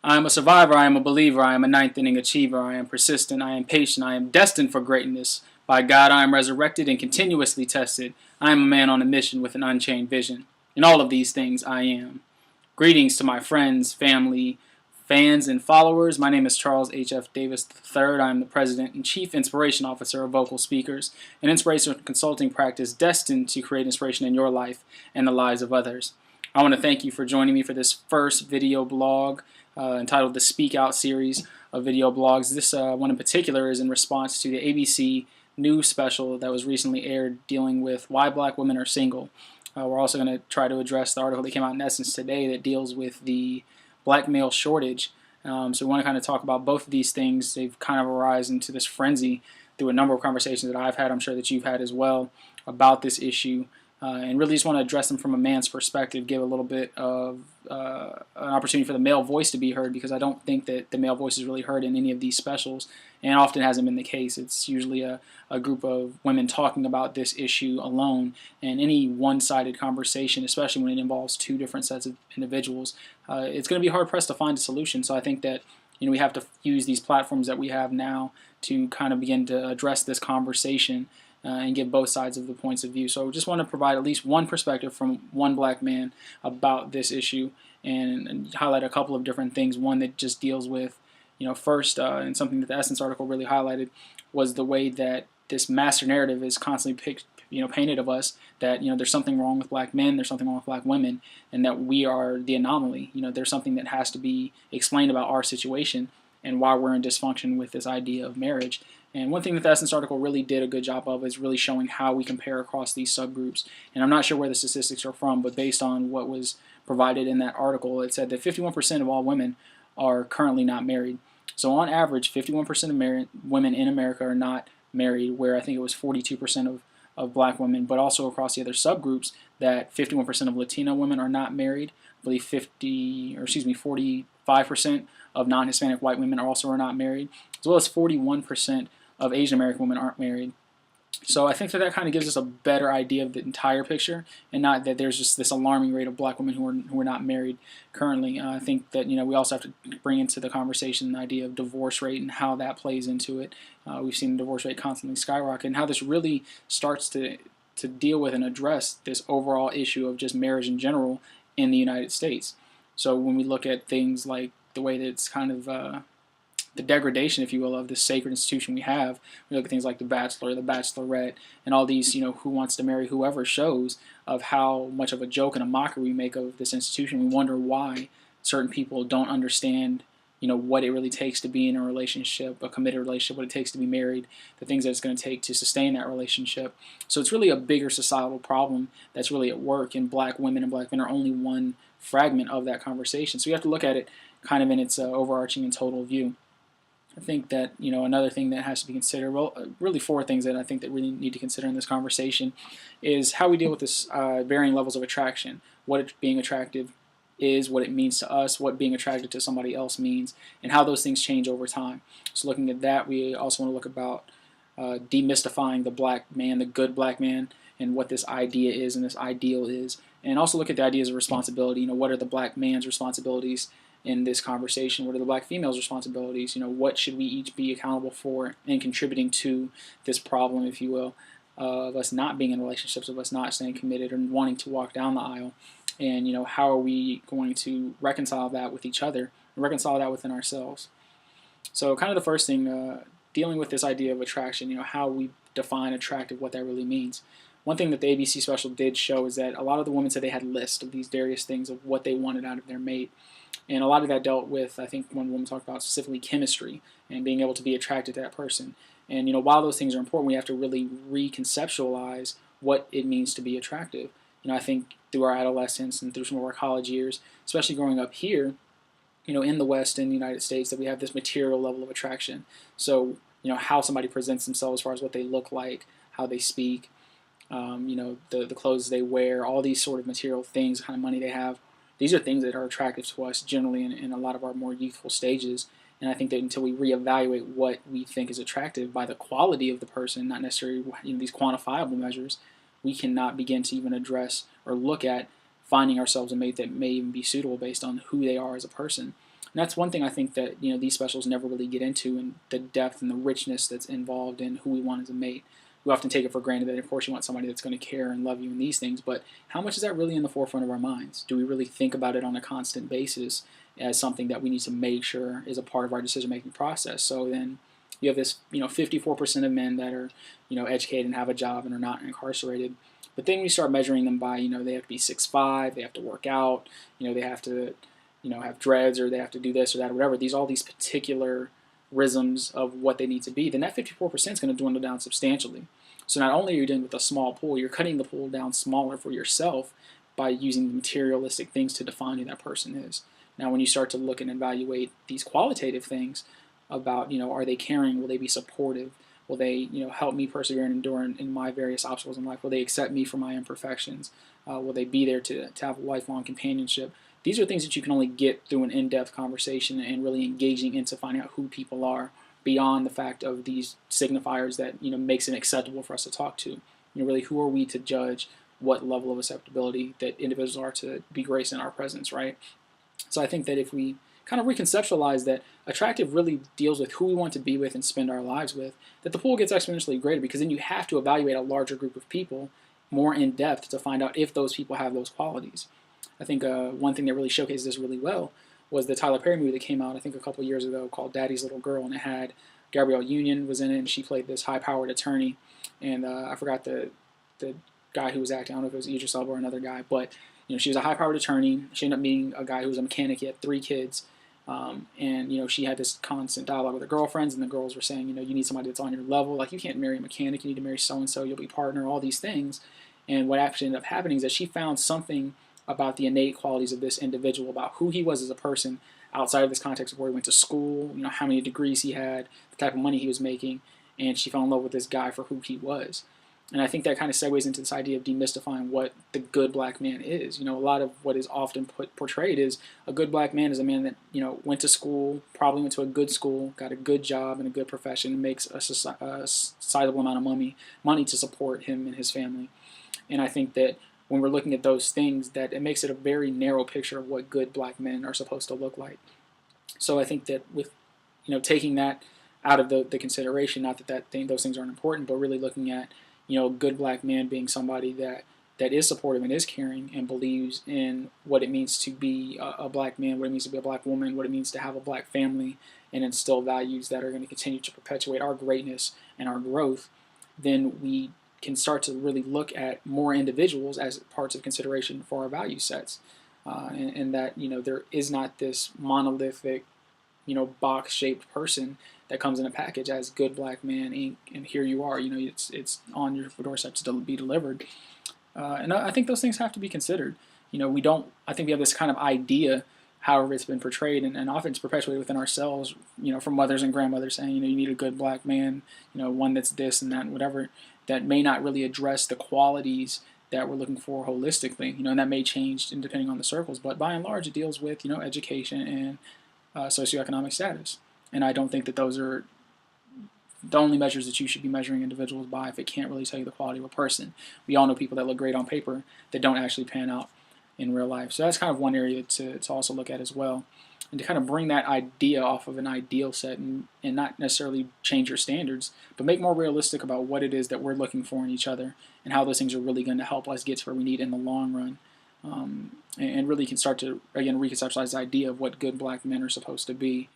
I am a survivor, I am a believer, I am a ninth inning achiever, I am persistent, I am patient, I am destined for greatness. By God I am resurrected and continuously tested. I am a man on a mission with an unchained vision. In all of these things I am. Greetings to my friends, family, fans, and followers. My name is Charles H.F. Davis III. I am the President and Chief Inspiration Officer of Vocal Speakers, an inspirational consulting practice destined to create inspiration in your life and the lives of others. I want to thank you for joining me for this first video blog entitled the Speak Out series of video blogs. This one in particular is in response to the ABC news special that was recently aired dealing with why black women are single. We're also going to try to address the article that came out in Essence today that deals with the black male shortage. So we want to kind of talk about both of these things. They've kind of arisen into this frenzy through a number of conversations that I've had, I'm sure that you've had as well, about this issue. And really just want to address them from a man's perspective, give a little bit of an opportunity for the male voice to be heard, because I don't think that the male voice is really heard in any of these specials, and often hasn't been the case. It's usually a group of women talking about this issue alone, and any one-sided conversation, especially when it involves two different sets of individuals, it's going to be hard-pressed to find a solution. So I think that we have to use these platforms that we have now to kind of begin to address this conversation and give both sides of the points of view. So we just want to provide at least one perspective from one black man about this issue, and highlight a couple of different things. One that just deals with, first, and something that the Essence article really highlighted, was the way that this master narrative is constantly painted of us, that there's something wrong with black men, there's something wrong with black women, and that we are the anomaly. There's something that has to be explained about our situation and why we're in dysfunction with this idea of marriage. And one thing that the Essence article really did a good job of is really showing how we compare across these subgroups. And I'm not sure where the statistics are from, but based on what was provided in that article, it said that 51% of all women are currently not married. So on average, 51% of women in America are not married, where I think it was 42% of black women, but also across the other subgroups, that 51% of Latino women are not married. I believe 45% of non-Hispanic white women also are not married, as well as 41% of Asian American women aren't married. So I think that kind of gives us a better idea of the entire picture, and not that there's just this alarming rate of black women who are not married currently. I think that we also have to bring into the conversation the idea of divorce rate and how that plays into it. We've seen the divorce rate constantly skyrocket, and how this really starts to deal with and address this overall issue of just marriage in general in the United States. So when we look at things like the way that it's kind of the degradation, if you will, of this sacred institution we have. We look at things like The Bachelor, The Bachelorette, and all these, Who Wants to Marry Whoever shows, of how much of a joke and a mockery we make of this institution. We wonder why certain people don't understand, what it really takes to be in a relationship, a committed relationship, what it takes to be married, the things that it's going to take to sustain that relationship. So it's really a bigger societal problem that's really at work, and black women and black men are only one fragment of that conversation. So you have to look at it kind of in its overarching and total view. I think that another thing that has to be considered, really four things that I think that really need to consider in this conversation, is how we deal with this varying levels of attraction, what being attractive is, what it means to us, what being attracted to somebody else means, and how those things change over time. So looking at that, we also want to look about demystifying the black man, the good black man, and what this idea is and this ideal is, and also look at the ideas of responsibility. What are the black man's responsibilities in this conversation? What are the black female's responsibilities? What should we each be accountable for in contributing to this problem, if you will, of us not being in relationships, of us not staying committed and wanting to walk down the aisle? And how are we going to reconcile that with each other and reconcile that within ourselves? So kind of the first thing, dealing with this idea of attraction, how we define attractive, what that really means. One thing that the ABC special did show is that a lot of the women said they had lists of these various things of what they wanted out of their mate. And a lot of that dealt with, I think one woman talked about specifically chemistry and being able to be attracted to that person. And while those things are important, we have to really reconceptualize what it means to be attractive. I think through our adolescence and through some of our college years, especially growing up here, in the West, in the United States, that we have this material level of attraction. So, how somebody presents themselves as far as what they look like, how they speak, the clothes they wear, all these sort of material things, the kind of money they have. These are things that are attractive to us generally in a lot of our more youthful stages. And I think that until we reevaluate what we think is attractive by the quality of the person, not necessarily these quantifiable measures, we cannot begin to even address or look at finding ourselves a mate that may even be suitable based on who they are as a person. And And that's one thing I think that these specials never really get into, and the depth and the richness that's involved in who we want as a mate. We often take it for granted that, of course, you want somebody that's going to care and love you in these things, but how much is that really in the forefront of our minds? Do we really think about it on a constant basis as something that we need to make sure is a part of our decision-making process? So then you have this, 54% of men that are, educated and have a job and are not incarcerated. But then we start measuring them by, they have to be 6'5", they have to work out, they have to, have dreads, or they have to do this or that or whatever. All these particular rhythms of what they need to be. Then that 54% is going to dwindle down substantially. So not only are you dealing with a small pool, you're cutting the pool down smaller for yourself by using materialistic things to define who that person is. Now, when you start to look and evaluate these qualitative things about, are they caring? Will they be supportive? Will they, help me persevere and endure in my various obstacles in life? Will they accept me for my imperfections? Will they be there to have a lifelong companionship? These are things that you can only get through an in-depth conversation and really engaging into finding out who people are beyond the fact of these signifiers that, makes it acceptable for us to talk to. Really, who are we to judge what level of acceptability that individuals are to be graced in our presence, right? So I think that if we kind of reconceptualize that attractive really deals with who we want to be with and spend our lives with, that the pool gets exponentially greater, because then you have to evaluate a larger group of people more in depth to find out if those people have those qualities. I think one thing that really showcases this really well was the Tyler Perry movie that came out, I think, a couple years ago called Daddy's Little Girl, and it had Gabrielle Union was in it, and she played this high-powered attorney, and I forgot the guy who was acting. I don't know if it was Idris Elba or another guy, but she was a high-powered attorney. She ended up meeting a guy who was a mechanic. He had 3 kids, and she had this constant dialogue with her girlfriends, and the girls were saying, you need somebody that's on your level. Like, you can't marry a mechanic. You need to marry so-and-so. You'll be a partner. All these things. And what actually ended up happening is that she found something about the innate qualities of this individual, about who he was as a person outside of this context of where he went to school, how many degrees he had, the type of money he was making, and she fell in love with this guy for who he was. And I think that kind of segues into this idea of demystifying what the good black man is. A lot of what is often portrayed is a good black man is a man that, went to school, probably went to a good school, got a good job and a good profession, and makes a sizable amount of money to support him and his family. And I think that when we're looking at those things, that it makes it a very narrow picture of what good black men are supposed to look like. So I think that with, taking that out of the consideration, not that those things aren't important, but really looking at, a good black man being somebody that is supportive and is caring and believes in what it means to be a black man, what it means to be a black woman, what it means to have a black family, and instill values that are going to continue to perpetuate our greatness and our growth, then we can start to really look at more individuals as parts of consideration for our value sets, and that there is not this monolithic, box-shaped person that comes in a package as good black man Inc. And here you are, it's on your doorstep to be delivered, and I think those things have to be considered. We don't. I think we have this kind of idea, however it's been portrayed, and often it's perpetuated within ourselves, from mothers and grandmothers saying, you need a good black man, one that's this and that and whatever, that may not really address the qualities that we're looking for holistically, and that may change depending on the circles, but by and large it deals with, education and socioeconomic status. And I don't think that those are the only measures that you should be measuring individuals by if it can't really tell you the quality of a person. We all know people that look great on paper that don't actually pan out in real life. So that's kind of one area to also look at as well. And to kind of bring that idea off of an ideal set and not necessarily change your standards, but make more realistic about what it is that we're looking for in each other and how those things are really going to help us get to where we need in the long run. And really can start to, again, reconceptualize the idea of what good black men are supposed to be